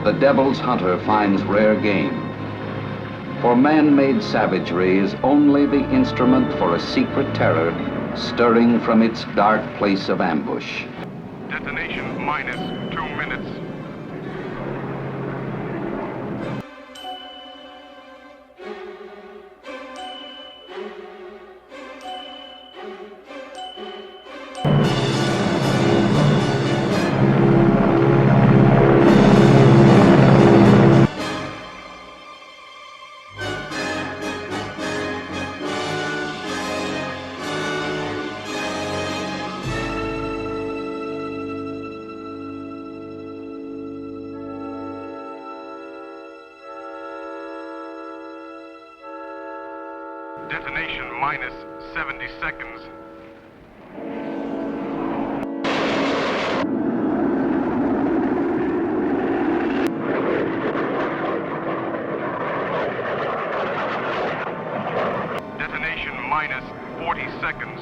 the devil's hunter finds rare game. For man-made savagery is only the instrument for a secret terror stirring from its dark place of ambush. Detonation minus 2 minutes. Detonation minus 70 seconds. Detonation minus 40 seconds.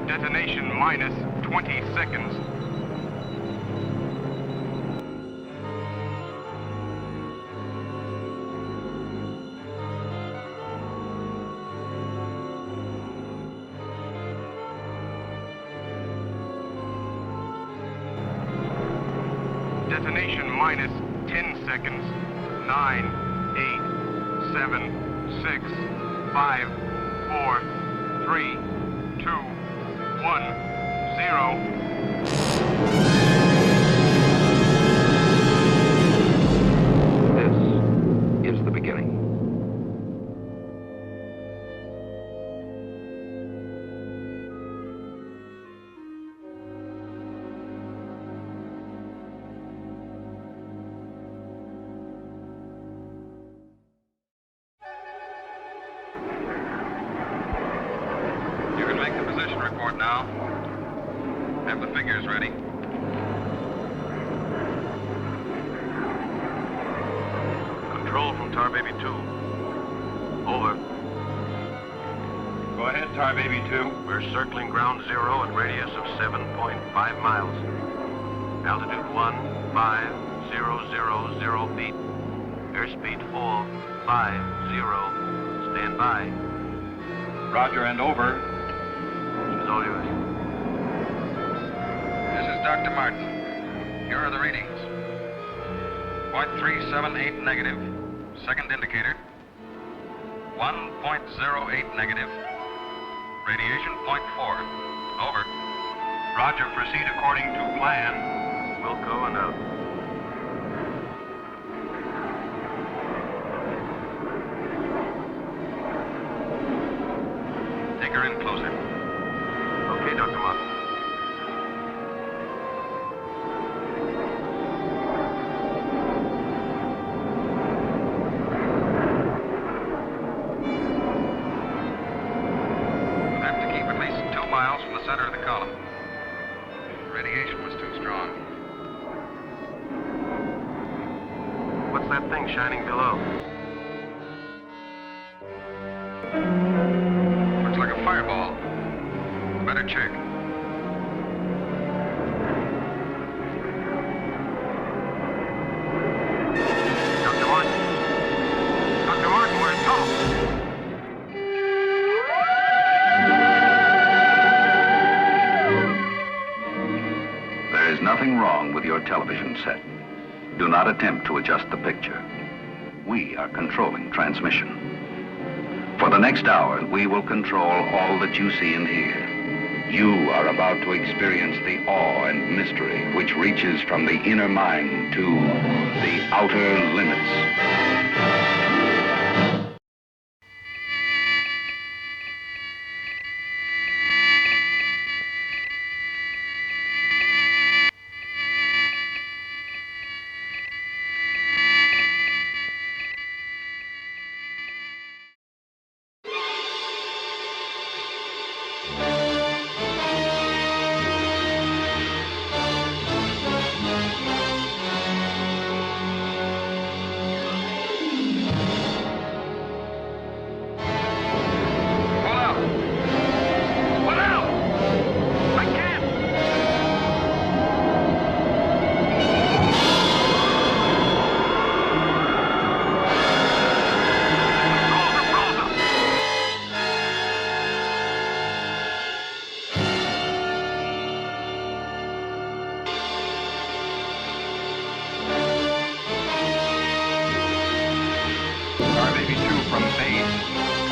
Detonation minus 20 seconds. Detonation minus 10 seconds. 9, 8, 7, 6, 5, 4, 3, 2, 1, 0. This is the beginning. You can make the position report now. Have the figures ready. Control from Tar Baby 2. Over. Go ahead, Tar Baby 2. We're circling ground zero at radius of 7.5 miles. Altitude 15,000 feet. Airspeed 450. Stand by. Roger and over. It's all yours. This is Dr. Martin. Here are the readings. 0.378 negative. Second indicator. 1.08 negative. Radiation 0.4. Over. Roger, proceed according to plan. Wilco and out. Take her in closer. Okay, Dr. Martin. We'll have to keep at least 2 miles from the center of the column. Radiation was too strong. What's that thing shining below? Looks like a fireball. Better check. Dr. Martin. Dr. Martin, we're in tunnel. There is nothing wrong with your television set. Do not attempt to adjust the picture. We are controlling transmission. For the next hour, we will control all that you see and hear. You are about to experience the awe and mystery which reaches from the inner mind to the outer limits.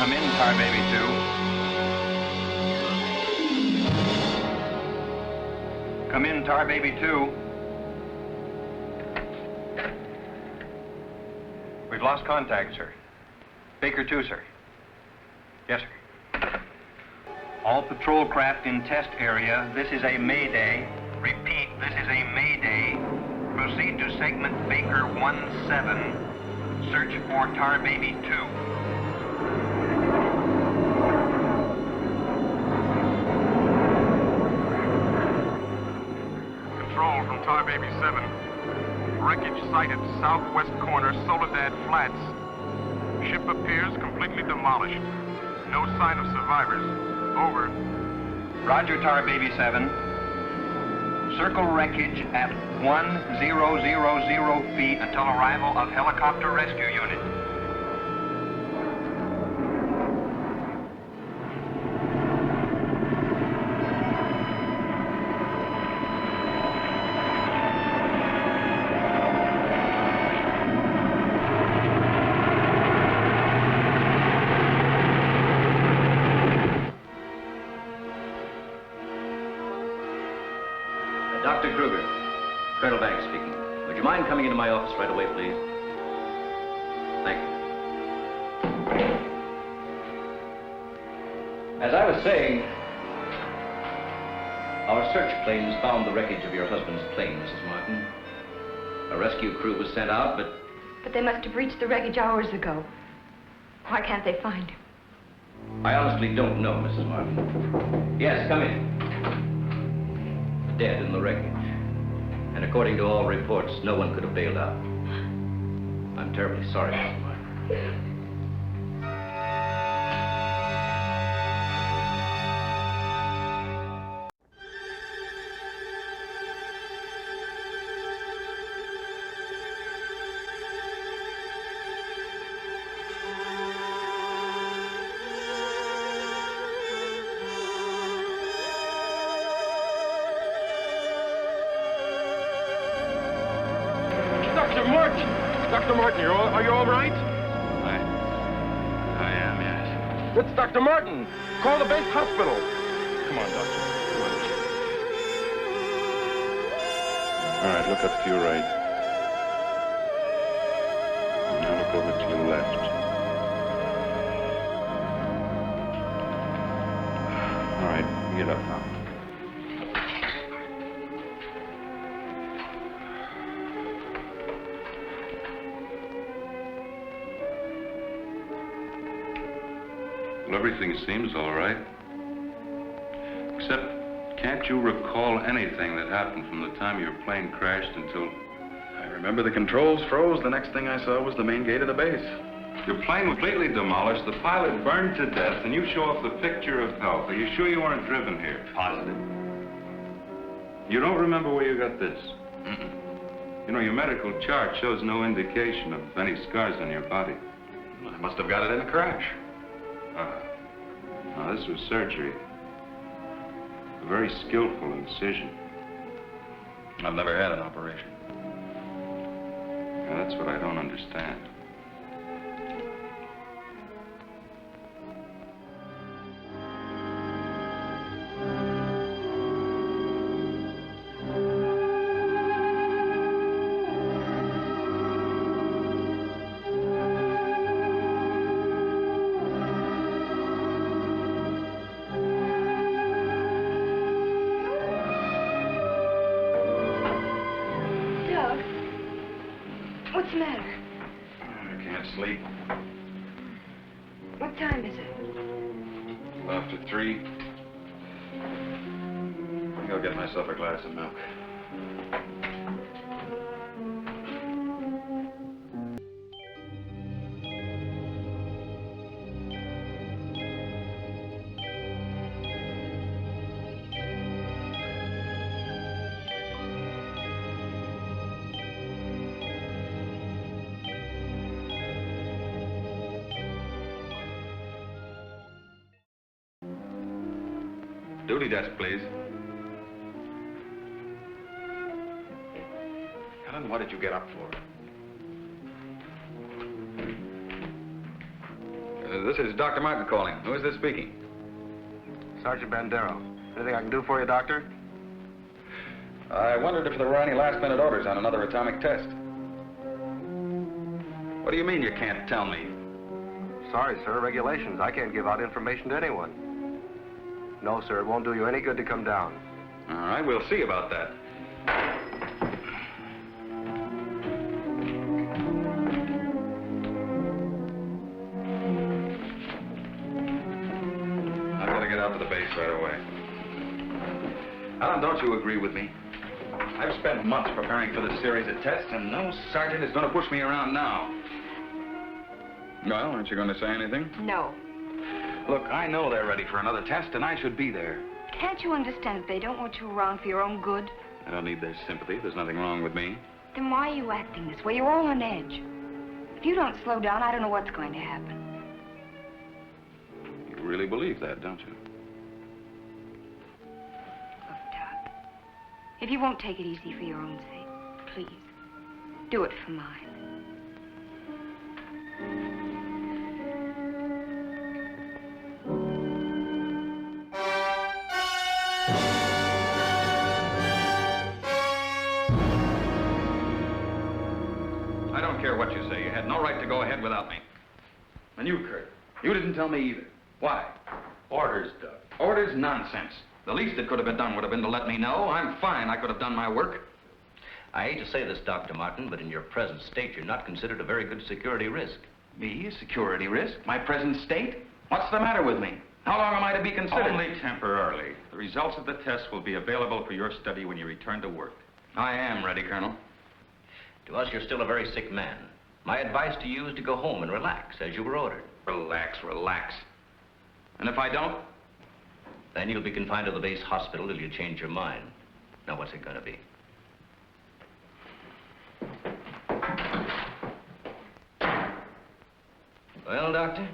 Come in, Tar Baby 2. Come in, Tar Baby 2. We've lost contact, sir. Baker 2, sir. Yes, sir. All patrol craft in test area. This is a mayday. Repeat, this is a mayday. Proceed to segment Baker 17. Search for Tar Baby 2. Control from Tar Baby 7. Wreckage sighted southwest corner, Soledad Flats. Ship appears completely demolished. No sign of survivors. Over. Roger, Tar Baby 7. Circle wreckage at 1000 feet until arrival of helicopter rescue unit. Dr. Kruger, Colonel Banks speaking. Would you mind coming into my office right away, please? Thank you. As I was saying, our search planes found the wreckage of your husband's plane, Mrs. Martin. A rescue crew was sent out, but... But they must have reached the wreckage hours ago. Why can't they find him? I honestly don't know, Mrs. Martin. Yes, come in. Dead in the wreckage. And according to all reports, no one could have bailed out. I'm terribly sorry, Mrs. Martin. Dr. Martin! Dr. Martin, are you all right? I am, yes. It's Dr. Martin! Call the base hospital! Come on, Doctor. Come on. All right, look up to your right. Now look over to your left. All right, get up now. Well, everything seems all right. Except, can't you recall anything that happened from the time your plane crashed until... I remember the controls froze. The next thing I saw was the main gate of the base. Your plane was completely demolished, the pilot burned to death, and you show off the picture of health. Are you sure you weren't driven here? Positive. You don't remember where you got this? Mm-mm. You know, your medical chart shows no indication of any scars on your body. I must have got it in a crash. Now, this was surgery. A very skillful incision. I've never had an operation. Now, that's what I don't understand. What's the matter? I can't sleep. What time is it? After 3. I'll go get myself a glass of milk. Duty desk, please. Helen, what did you get up for? This is Dr. Martin calling. Who is this speaking? Sergeant Bandero. Anything I can do for you, Doctor? I wondered if there were any last-minute orders on another atomic test. What do you mean you can't tell me? Sorry, sir. Regulations. I can't give out information to anyone. No, sir. It won't do you any good to come down. All right, we'll see about that. I've got to get out to the base right away. Alan, don't you agree with me? I've spent months preparing for this series of tests, and no sergeant is going to push me around now. Well, aren't you going to say anything? No. Look, I know they're ready for another test, and I should be there. Can't you understand that they don't want you around for your own good? I don't need their sympathy. There's nothing wrong with me. Then why are you acting this way? You're all on edge. If you don't slow down, I don't know what's going to happen. You really believe that, don't you? Look, Todd, if you won't take it easy for your own sake, please, do it for mine. I don't care what you say. You had no right to go ahead without me. And you, Kurt, you didn't tell me either. Why? Orders, Doug. Orders? Nonsense. The least that could have been done would have been to let me know. I'm fine. I could have done my work. I hate to say this, Dr. Martin, but in your present state, you're not considered a very good security risk. Me, a security risk? My present state? What's the matter with me? How long am I to be considered? Only temporarily. The results of the test will be available for your study when you return to work. I am ready, Colonel. To us, you're still a very sick man. My advice to you is to go home and relax, as you were ordered. Relax, relax. And if I don't? Then you'll be confined to the base hospital till you change your mind. Now, what's it going to be? Well, Doctor?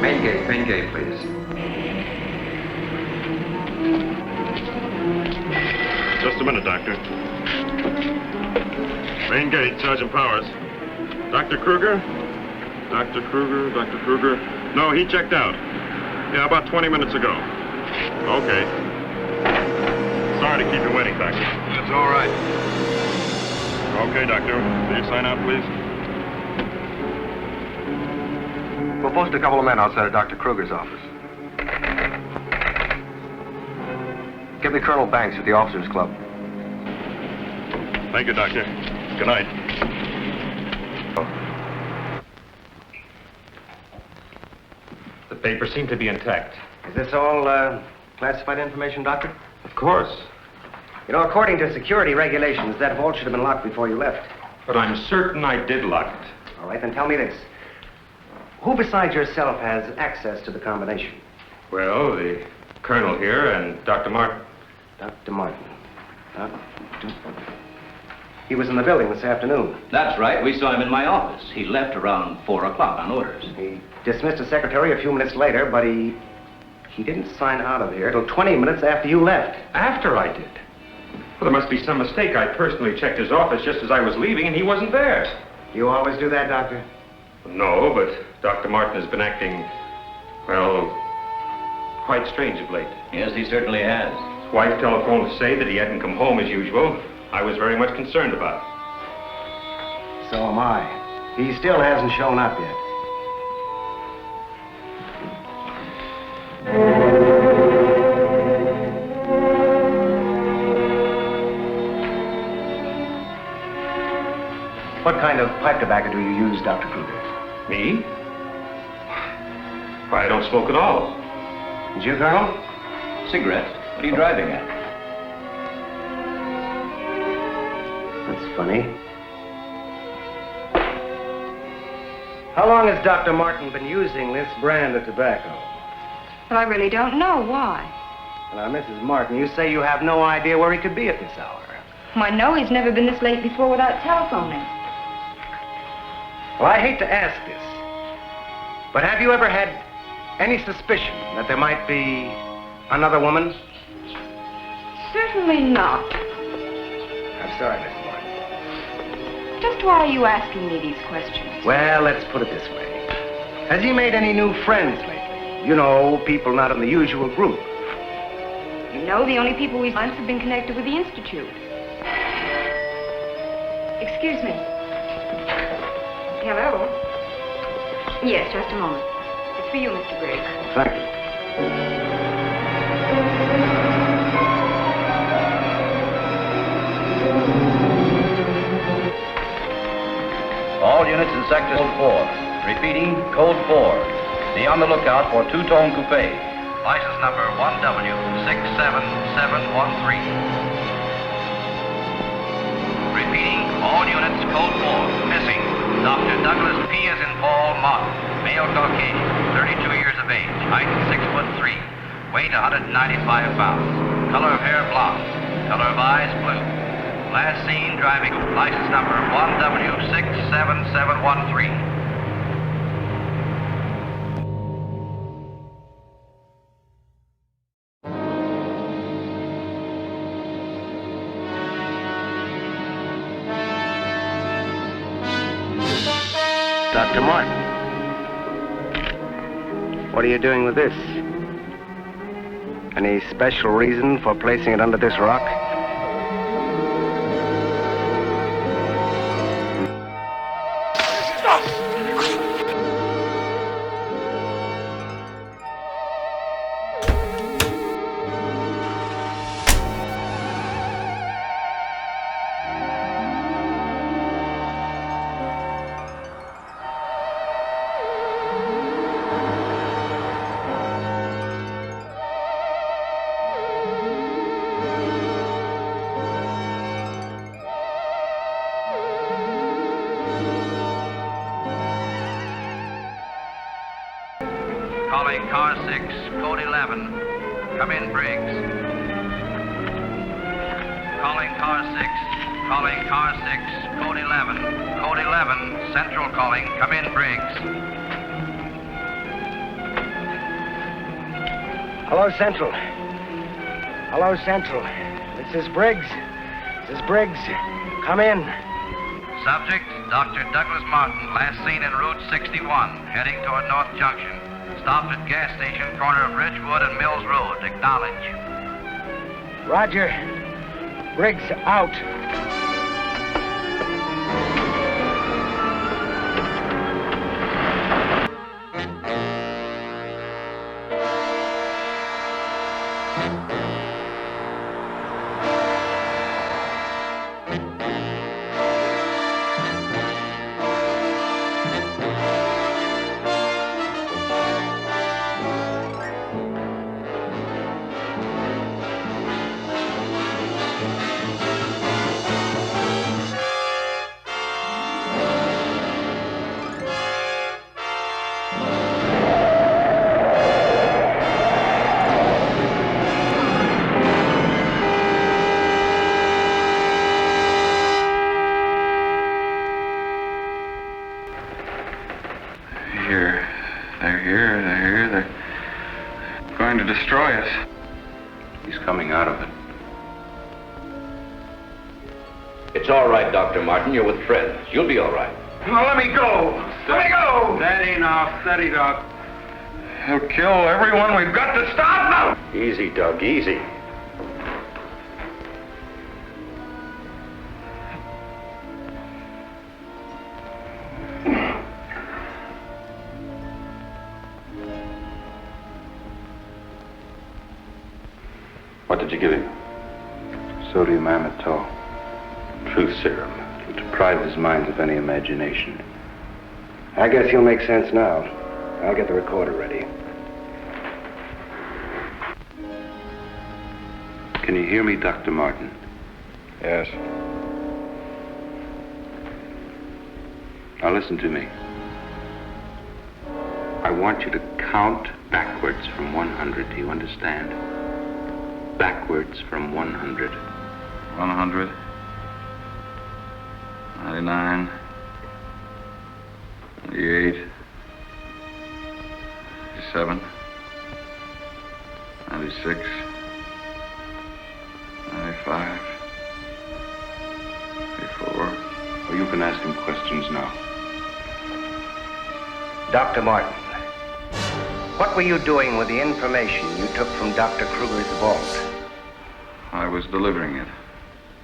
Main gate, please. Just a minute, Doctor. Main gate, Sergeant Powers. Dr. Kruger? Dr. Kruger? No, he checked out. Yeah, about 20 minutes ago. Okay. Sorry to keep you waiting, Doctor. That's all right. Okay, Doctor. Will you sign out, please? We'll post a couple of men outside of Dr. Kruger's office. Get me Colonel Banks at the Officers Club. Thank you, Doctor. Good night. The papers seem to be intact. Is this all classified information, Doctor? Of course. You know, according to security regulations, that vault should have been locked before you left. But I'm certain I did lock it. All right, then tell me this. Who besides yourself has access to the combination? Well, the colonel here and Dr. Martin. Dr. Martin. He was in the building this afternoon. That's right. We saw him in my office. He left around 4 o'clock on orders. He dismissed his secretary a few minutes later, but he didn't sign out of here till 20 minutes after you left. After I did? Well, there must be some mistake. I personally checked his office just as I was leaving, and he wasn't there. You always do that, Doctor? No, but Dr. Martin has been acting, well, quite strange of late. Yes, he certainly has. His wife telephoned to say that he hadn't come home as usual. I was very much concerned about it. So am I. He still hasn't shown up yet. What kind of pipe tobacco do you use, Dr. Kruger? Me? Why, I don't smoke at all. Did you, Colonel? Cigarettes? What are you driving at? That's funny. How long has Dr. Martin been using this brand of tobacco? Well, I really don't know. Why? Now, Mrs. Martin, you say you have no idea where he could be at this hour. Well, I know he's never been this late before without telephoning. Well, I hate to ask this, but have you ever had any suspicion that there might be another woman? Certainly not. I'm sorry, Mrs. Martin. Just why are you asking me these questions? Well, let's put it this way. Has he made any new friends lately? You know, people not in the usual group. You know, the only people we've met have been connected with the Institute. Excuse me. Hello? Yes, just a moment. It's for you, Mr. Briggs. Thank you. All units in Sector Code 4. Repeating, Code 4. Be on the lookout for two-tone coupe. License number 1W67713. Repeating, all units, Code 4. Missing, Dr. Douglas P. as in Paul Martin. Male Caucasian, 32 years of age. Height 6'3". Weight 195 pounds. Color of hair blonde. Color of eyes blue. Last seen driving. License number 1W67713. Dr. Martin. What are you doing with this? Any special reason for placing it under this rock? Calling car 6, code 11. Come in, Briggs. Calling car 6. Calling car 6, code 11. Code 11, Central calling. Come in, Briggs. Hello, Central. Hello, Central. This is Briggs. This is Briggs. Come in. Subject, Dr. Douglas Martin, last seen en route 61, heading toward North Junction. Stopped at gas station, corner of Ridgewood and Mills Road. Acknowledge. Roger. Briggs out. They're going to destroy us. He's coming out of it. It's all right, Dr. Martin. You're with friends. You'll be all right. Now let me go. Let me go. Steady now, steady, Doc. He'll kill everyone. We've got to stop now. Easy, Doug, easy. What did you give him? Sodium amytal. Truth serum. To deprive his mind of any imagination. I guess he'll make sense now. I'll get the recorder ready. Can you hear me, Dr. Martin? Yes. Now listen to me. I want you to count backwards from 100. Do you understand? Backwards from 100. 100. 99. 98. 97. 96. 95. 94. Well, you can ask him questions now. Dr. Martin, what were you doing with the information you took from Dr. Kruger's vault? I was delivering it.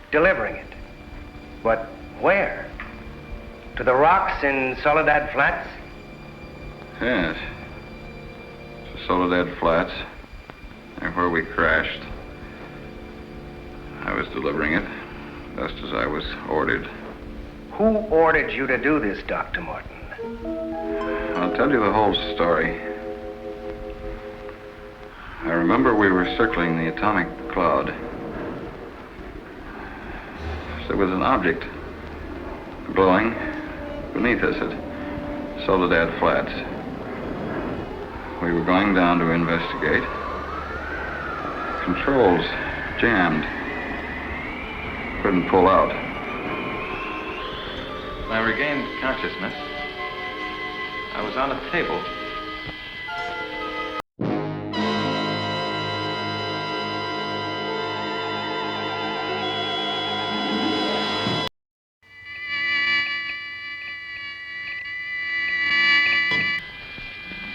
Delivering it? But where? To the rocks in Soledad Flats? Yes. To Soledad Flats. There where we crashed. I was delivering it, just as I was ordered. Who ordered you to do this, Dr. Martin? I'll tell you the whole story. I remember we were circling the atomic cloud. There was an object glowing beneath us at Soledad Flats. We were going down to investigate. Controls jammed. Couldn't pull out. I regained consciousness. I was on a table.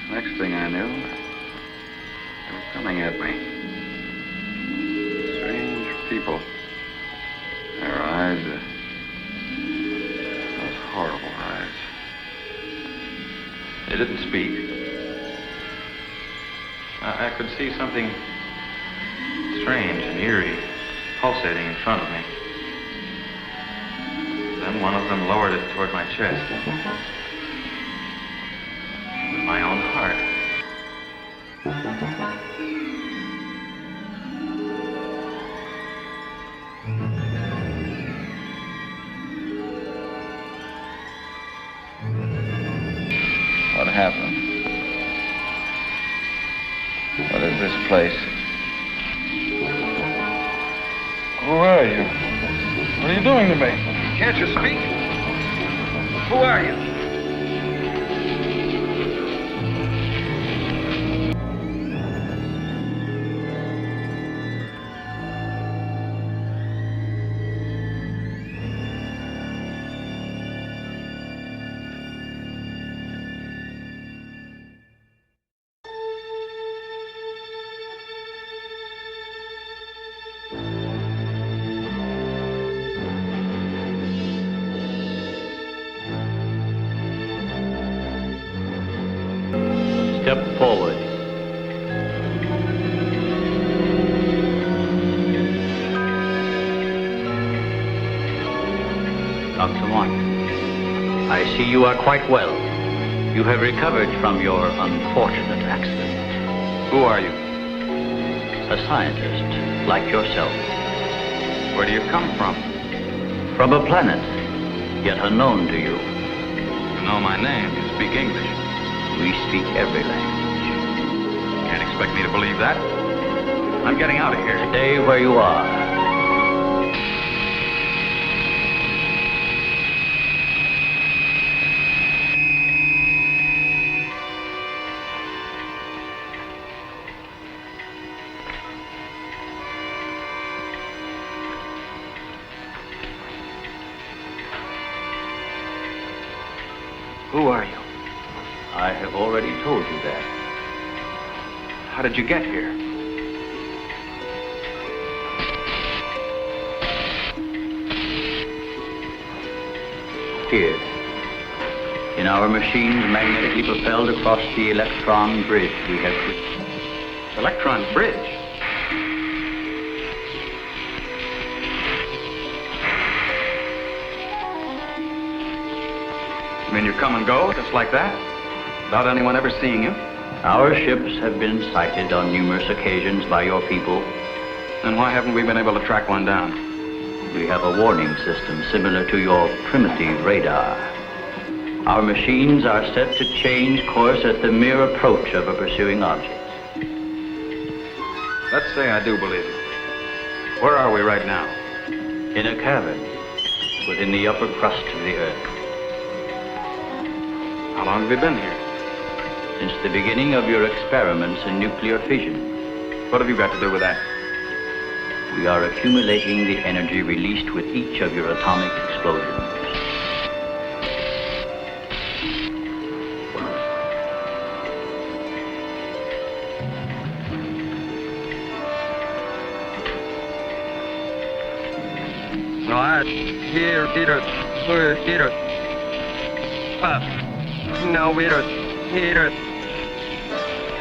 Next thing I knew, they were coming at me. Strange people. Their eyes, those horrible eyes. They didn't speak. I could see something strange and eerie pulsating in front of me. Then one of them lowered it toward my chest. It was my own heart. What happened? What is this place? Who are you? What are you doing to me? Can't you speak? Who are you? Step forward. Dr. Martin, I see you are quite well. You have recovered from your unfortunate accident. Who are you? A scientist, like yourself. Where do you come from? From a planet, yet unknown to you. You know my name. You speak English. We speak every language. Can't expect me to believe that. I'm getting out of here. Stay where you are. Who are you? I have already told you that. How did you get here? Here. In our machines magnetically propelled across the electron bridge we have... Electron bridge? You mean you come and go, just like that? Without anyone ever seeing you? Our ships have been sighted on numerous occasions by your people. Then why haven't we been able to track one down? We have a warning system similar to your primitive radar. Our machines are set to change course at the mere approach of a pursuing object. Let's say I do believe you. Where are we right now? In a cavern within the upper crust of the Earth. How long have you been here? Since the beginning of your experiments in nuclear fission. What have you got to do with that? We are accumulating the energy released with each of your atomic explosions. No, I here no, we don't hear it.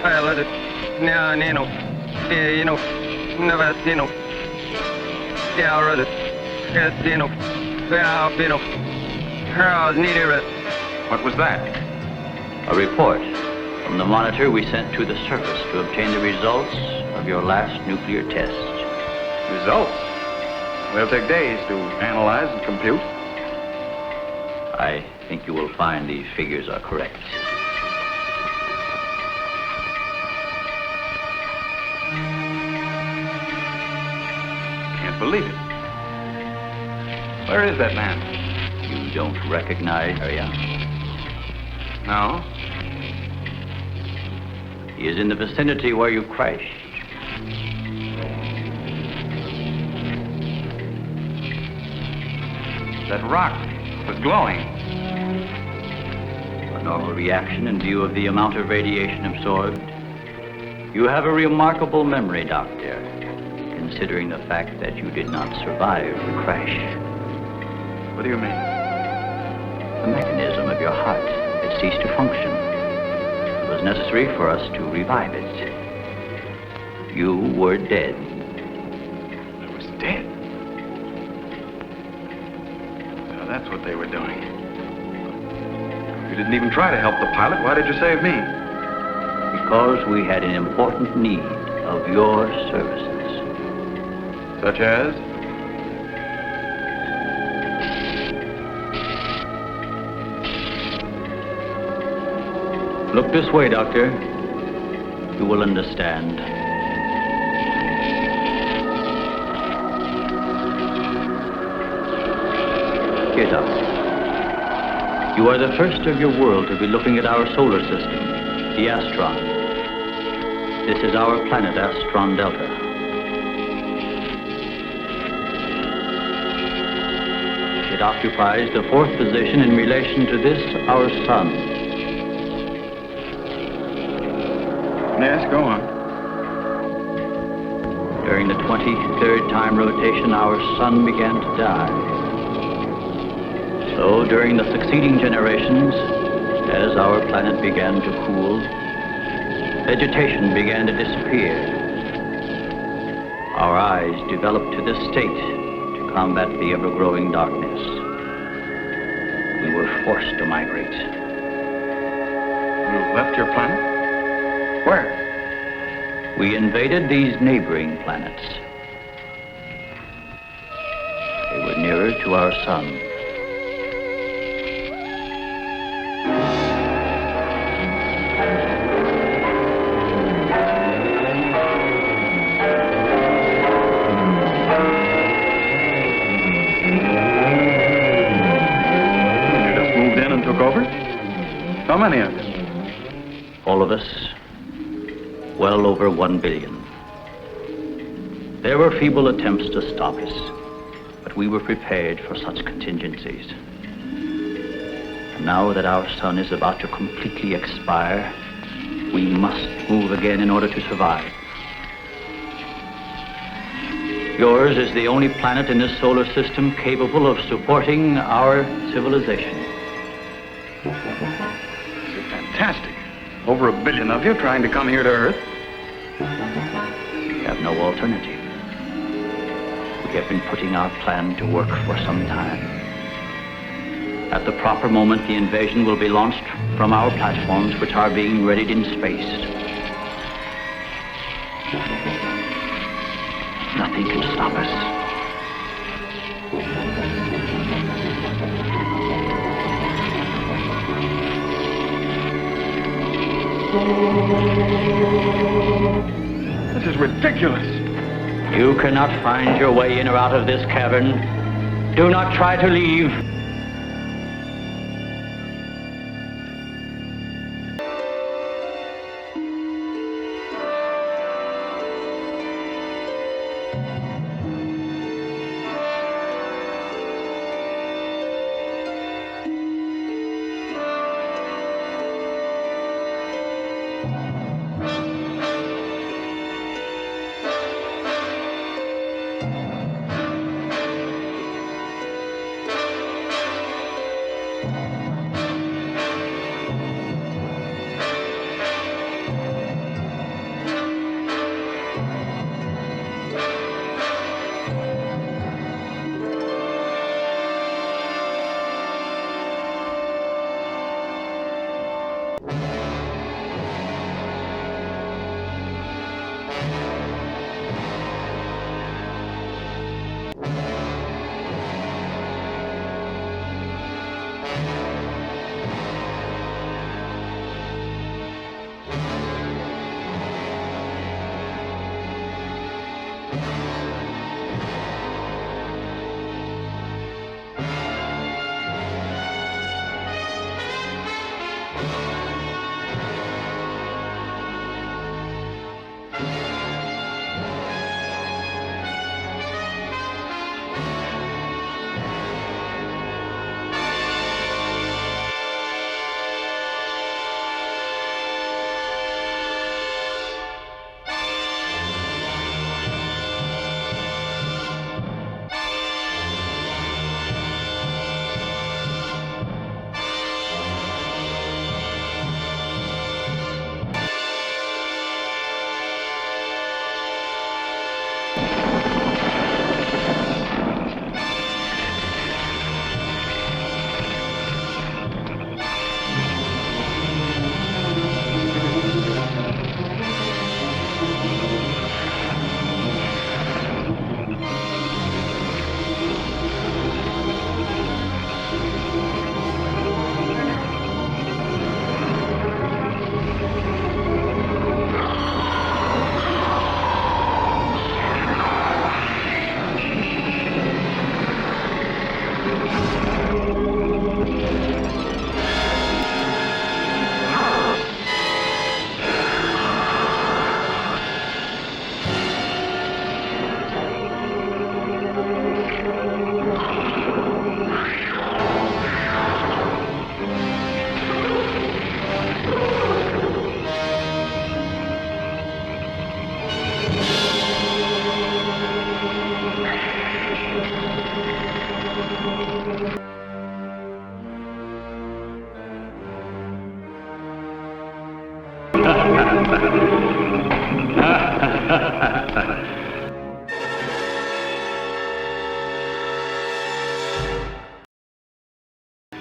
I let it. Now, Nino. Nino. Never, Nino. Yeah, I read it. Yes, Nino. Yeah, Nino. How needed it. What was that? A report from the monitor we sent to the surface to obtain the results of your last nuclear test. Results? Will take days to analyze and compute. I think you will find these figures are correct. Can't believe it. Where is that man? You don't recognize Arya? No. He is in the vicinity where you crashed. That rock was glowing. A normal reaction in view of the amount of radiation absorbed. You have a remarkable memory, Doctor, considering the fact that you did not survive the crash. What do you mean? The mechanism of your heart had ceased to function. It was necessary for us to revive it. You were dead. I was dead? Now that's what they were doing. You didn't even try to help the pilot. Why did you save me? Because we had an important need of your services. Such as? Look this way, Doctor. You will understand. Here, Doctor. You are the first of your world to be looking at our solar system, the Astron. This is our planet, Astron Delta. It occupies the fourth position in relation to this, our sun. Yes, go on. During the 23rd time rotation, our sun began to die. So, during the succeeding generations, as our planet began to cool, Vegetation began to disappear. Our eyes developed to this state to combat the ever-growing darkness. We were forced to migrate. You left your planet? Where? We invaded these neighboring planets. They were nearer to our sun. How many of you? All of us, well over 1 billion. There were feeble attempts to stop us, but we were prepared for such contingencies. And now that our sun is about to completely expire, we must move again in order to survive. Yours is the only planet in this solar system capable of supporting our civilization. Fantastic. Over 1 billion of you trying to come here to Earth. We have no alternative. We have been putting our plan to work for some time. At the proper moment, the invasion will be launched from our platforms, which are being readied in space. Nothing can stop us. This is ridiculous. You cannot find your way in or out of this cavern. Do not try to leave.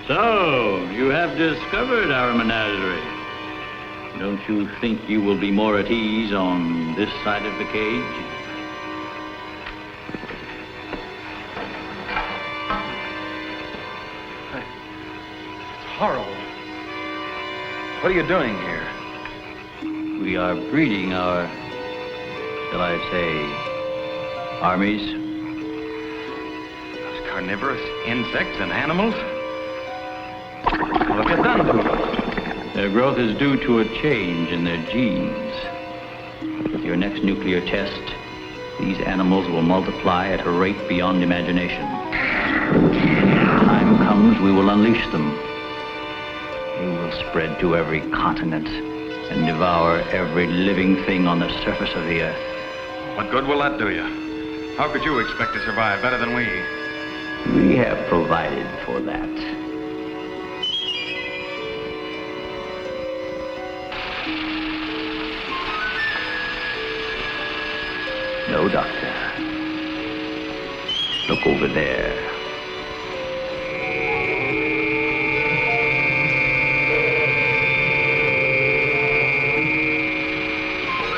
So, you have discovered our menagerie. Don't you think you will be more at ease on this side of the cage? It's horrible. What are you doing here? We are breeding our, shall I say, armies. Those carnivorous insects and animals? What have you done to them? Their growth is due to a change in their genes. With your next nuclear test, these animals will multiply at a rate beyond imagination. When the time comes, we will unleash them. They will spread to every continent and devour every living thing on the surface of the earth. What good will that do you? How could you expect to survive better than we? We have provided for that. No, Doctor. Look over there.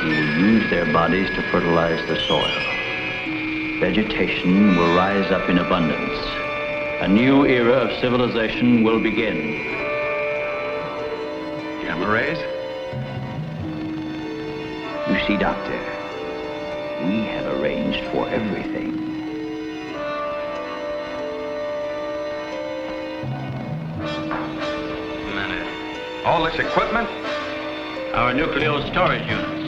We will use their bodies to fertilize the soil. Vegetation will rise up in abundance. A new era of civilization will begin. Gamma rays? You see, Doctor, we have arranged for everything. All this equipment? Our nuclear storage units.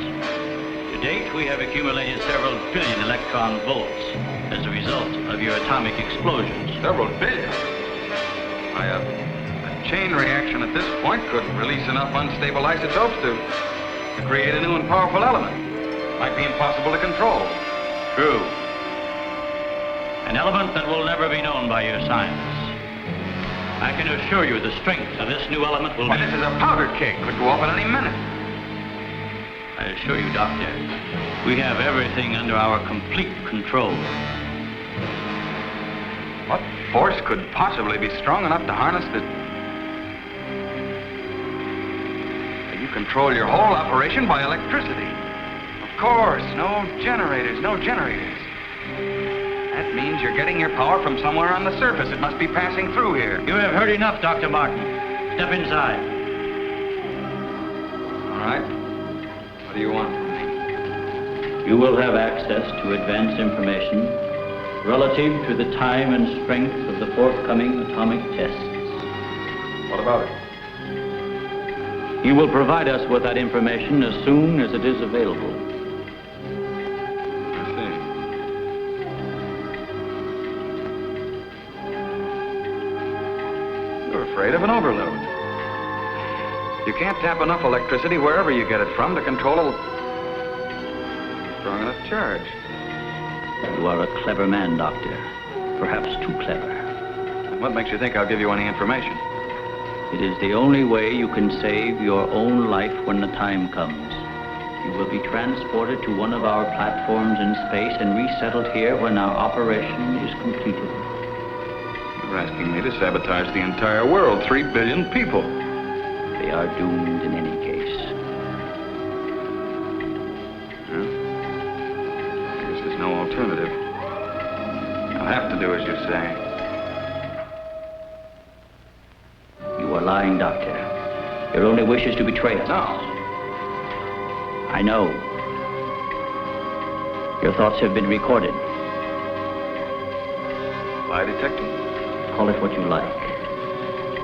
To date, we have accumulated several billion electron volts as a result of your atomic explosions. Several billion? A chain reaction at this point could release enough unstable isotopes to create a new and powerful element. Might be impossible to control. True. An element that will never be known by your science. I can assure you the strength of this new element will be... This is a powder keg. Could go off at any minute. I assure you, Doctor, we have everything under our complete control. What force could possibly be strong enough to harness the... You control your whole operation by electricity. Of course, no generators. That means you're getting your power from somewhere on the surface. It must be passing through here. You have heard enough, Dr. Martin. Step inside. All right. What do you want from me? You will have access to advanced information relative to the time and strength of the forthcoming atomic tests. What about it? You will provide us with that information as soon as it is available. I see. You're afraid of an overload. You can't tap enough electricity wherever you get it from to control a strong enough charge. You are a clever man, Doctor. Perhaps too clever. What makes you think I'll give you any information? It is the only way you can save your own life when the time comes. You will be transported to one of our platforms in space and resettled here when our operation is completed. You're asking me to sabotage the entire world, 3 billion people. They are doomed in any case. Well, I guess there's no alternative. I'll have to do as you say. You are lying, Doctor. Your only wish is to betray us. No. I know. Your thoughts have been recorded. Lie detector? Call it what you like.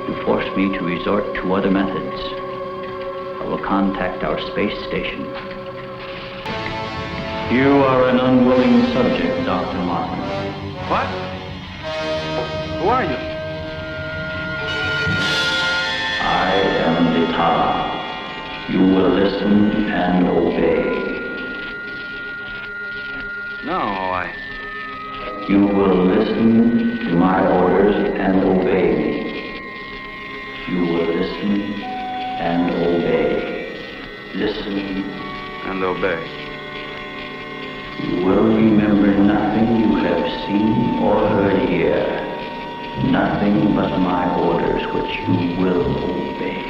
You force me to resort to other methods. I will contact our space station. You are an unwilling subject, Dr. Martin. What? Who are you? I am Dita. You will listen and obey. No, You will listen to my orders and obey me. You will listen and obey. Listen. And obey. You will remember nothing you have seen or heard here. Nothing but my orders which you will obey.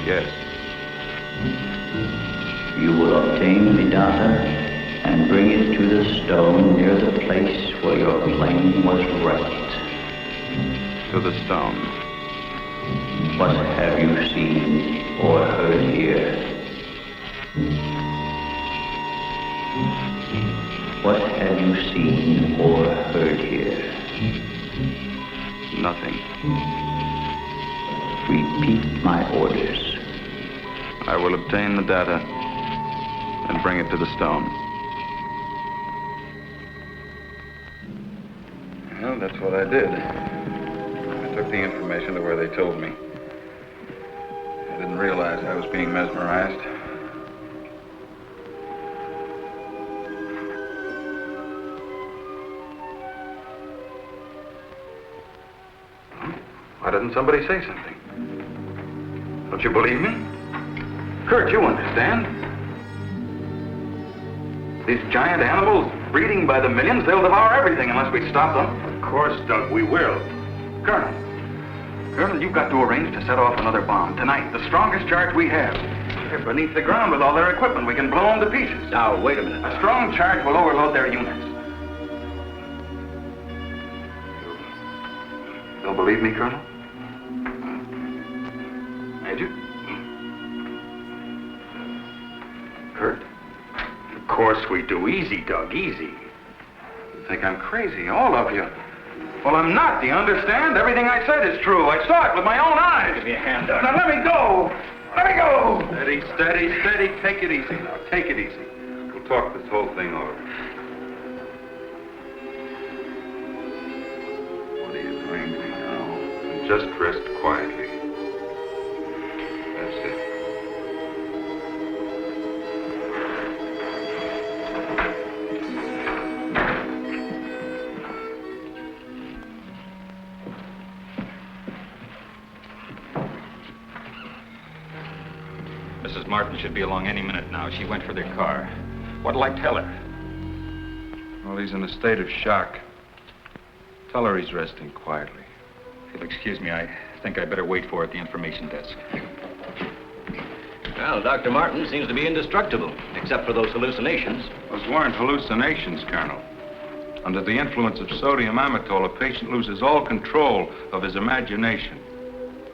Yes. You will obtain the data and bring it to the stone near the place where your plane was wrecked. To the stone. What have you seen or heard here? What have you seen or heard here? Nothing. Repeat my orders. I will obtain the data and bring it to the stone. Well, that's what I did. I took the information to where they told me. I didn't realize I was being mesmerized. Why didn't somebody say something? Don't you believe me? Kurt, you understand. These giant animals breeding by the millions, they'll devour everything unless we stop them. Of course, Doug, we will. Colonel, you've got to arrange to set off another bomb tonight. The strongest charge we have. They're beneath the ground with all their equipment. We can blow them to pieces. Now, wait a minute. A strong charge will overload their units. You'll believe me, Colonel? Major? Kurt? Of course we do. Easy, Doug, easy. You think I'm crazy, all of you. Well, I'm not, do you understand? Everything I said is true. I saw it with my own eyes. Give me a hand, Doug. Now, let me go! Let me go! Steady, steady, steady. Take it easy now. Take it easy. We'll talk this whole thing over. What are you doing now? Just rest quietly. That's it. Mrs. Martin should be along any minute now. She went for their car. What'll I tell her? Well, he's in a state of shock. Tell her he's resting quietly. If you'll excuse me, I think I better wait for her at the information desk. Well, Dr. Martin seems to be indestructible, except for those hallucinations. Those weren't hallucinations, Colonel. Under the influence of sodium amytal, a patient loses all control of his imagination.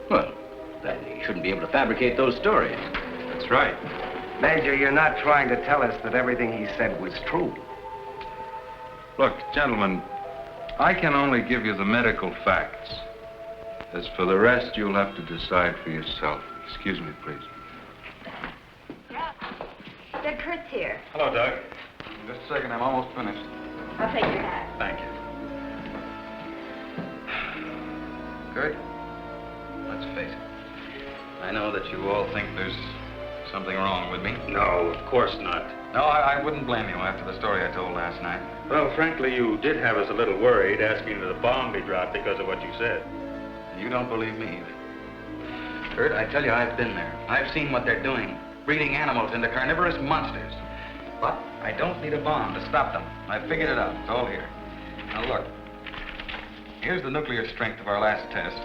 Well, then he shouldn't be able to fabricate those stories. That's right. Major, you're not trying to tell us that everything he said was true. Look, gentlemen, I can only give you the medical facts. As for the rest, you'll have to decide for yourself. Excuse me, please. Dad, Kurt's here. Hello, Doug. Just a second, I'm almost finished. I'll take your hat. Thank you. Kurt, let's face it. I know that you all think there's something wrong with me. No, of course not. No, I wouldn't blame you after the story I told last night. Well, frankly, you did have us a little worried, asking that the bomb be dropped because of what you said. You don't believe me either. Kurt, I tell you, I've been there. I've seen what they're doing, breeding animals into carnivorous monsters. But I don't need a bomb to stop them. I've figured it out. It's all here. Now, look. Here's the nuclear strength of our last test.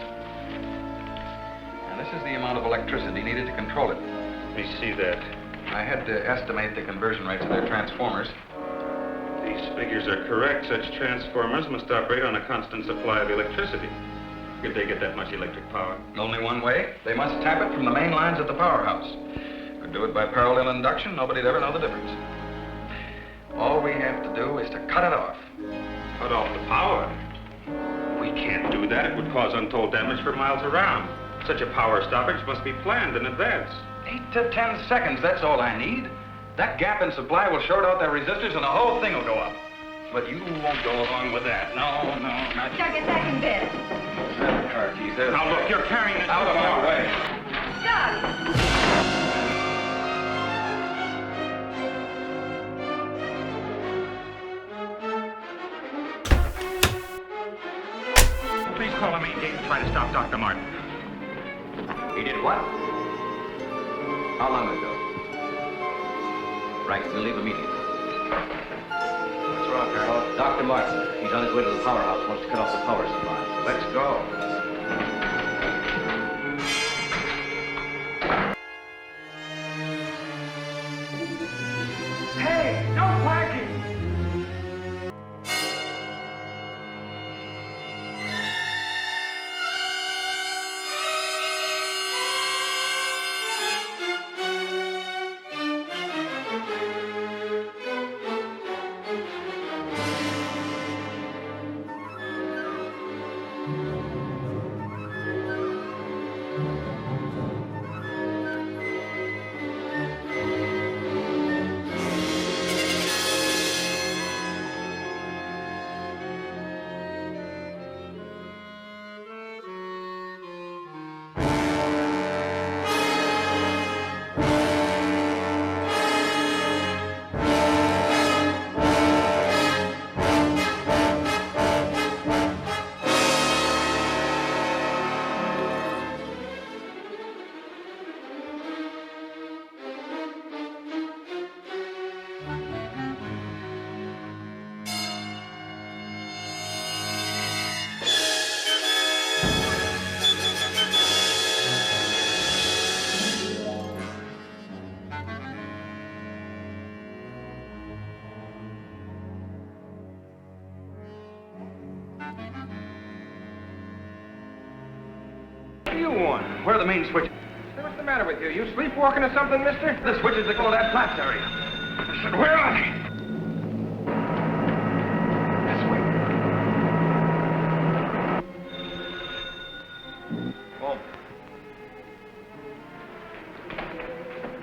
And this is the amount of electricity needed to control it. Let me see that. I had to estimate the conversion rates of their transformers. These figures are correct. Such transformers must operate on a constant supply of electricity. Could they get that much electric power? Only one way. They must tap it from the main lines at the powerhouse. Could do it by parallel induction. Nobody'd ever know the difference. All we have to do is to cut it off. Cut off the power? We can't do that. It would cause untold damage for miles around. Such a power stoppage must be planned in advance. 8 to 10 seconds, that's all I need. That gap in supply will short out their resistors and the whole thing will go up. But you won't go along with that. No, not you. Doug, get back in bed. Car keys, there's Now look, you're carrying it out of my way. Doug! Please call a main gate and try to stop Dr. Martin. He did what? How long ago? Right, we'll leave immediately. What's wrong, Colonel? Dr. Martin, he's on his way to the powerhouse, wants to cut off the power supply. Let's go. Hey, no parking! What do you want? Where are the main switches? What's the matter with you? You sleepwalking or something, mister? The switches that go to that flats area. I said, where are they? This way. Whoa.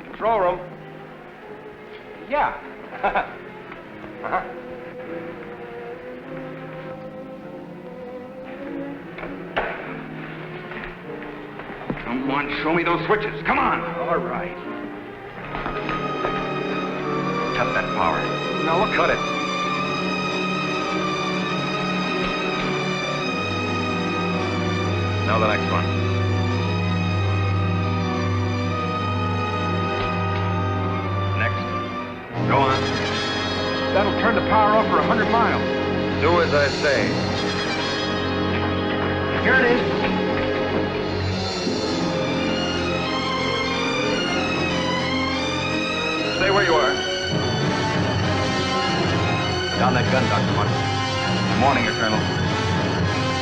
Control room. Yeah. Uh-huh. Come on, show me those switches. Come on. All right. Cut that power. Now we'll cut it. Now the next one. Next. Go on. That'll turn the power off for 100 miles. Do as I say. Here it is. Stay where you are. Down that gun, Dr. Martin. I'm warning you, Colonel.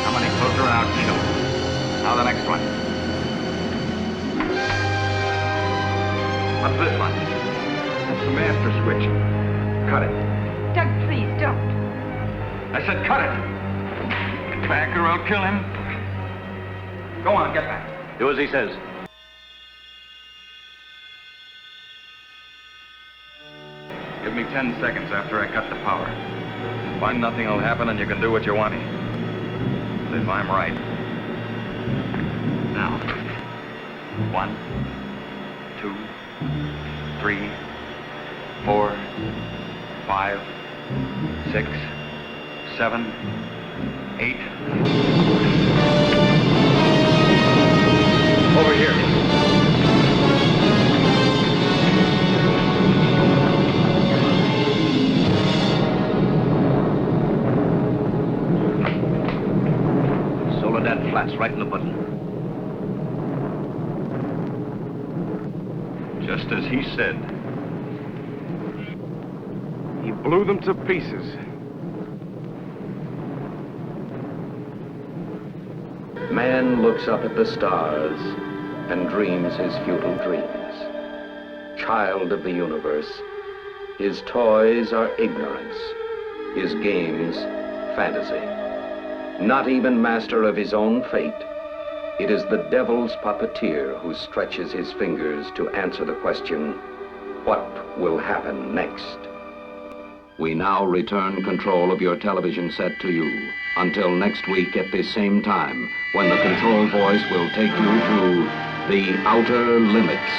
How many closer and I'll kill them. Now the next one. What's this one? That's the master switch. Cut it. Doug, please, don't. I said cut it. Get back or I'll kill him. Go on, get back. Do as he says. Give me 10 seconds after I cut the power. Find nothing will happen and you can do what you want. But if I'm right. Now. 1, 2, 3, 4, 5, 6, 7, 8. Over here. Soledad flats right in the button. Just as he said. He blew them to pieces. Man looks up at the stars and dreams his futile dreams. Child of the universe, his toys are ignorance, his games fantasy. Not even master of his own fate, it is the devil's puppeteer who stretches his fingers to answer the question, what will happen next? We now return control of your television set to you. Until next week at this same time, when the control voice will take you to the outer limits.